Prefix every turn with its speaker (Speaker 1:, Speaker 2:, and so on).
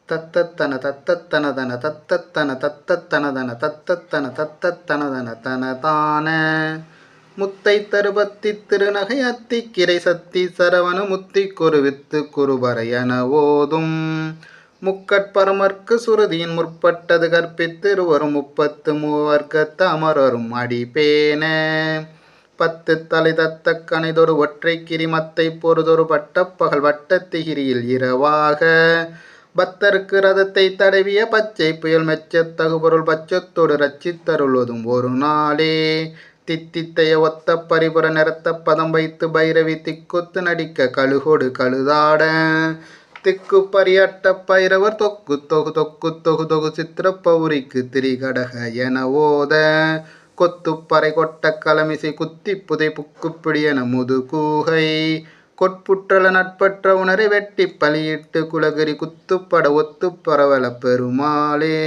Speaker 1: தத்தத்தன தத்தத்தனதன தத்தத்தன தத்தத்தனதன தத்தத்தன தத்தத்தனதன தனதான முத்தை தருபத்தி திருநகை அத்தி கிரை சத்தி சரவண முத்தி குருவித்து குருபரையன ஓதும் முக்கட்பரமர்க்கு சுருதியின் முற்பட்டது கற்பித்திருவரும் 33 அமரரும் அடிபேன 10 தலை தத்த கணிதொரு ஒற்றை கிரிமத்தை பொறுதொரு பட்ட பகல் வட்ட திகிரியில் இரவாக பக்தருக்கு ரதத்தை தடவிய பச்சை புயல் மெச்ச தகுபொருள் பச்சத்தோடு ரச்சித்தருள்வதும் ஒரு நாளே தித்தித்தைய ஒத்த பரிபுற நிறத்த பதம் வைத்து பைரவி திக்குத்து நடிக்க கழுகோடு கழுதாட திக்கு பரியட்ட பைரவர் தொக்கு தொகு தொக்கு தொகு தொகு சித்திர பௌரிக்கு திரிகடக என ஓத கொத்துப்பறை கொட்ட கலமிசை குத்தி புதை புக்குப்பிடி என முது கூகை கொட்புற்றல நட்பற்ற உணரை வெட்டி பலியிட்டு குலகிரி குத்துப்பட ஒத்து பரவல பெருமாளே.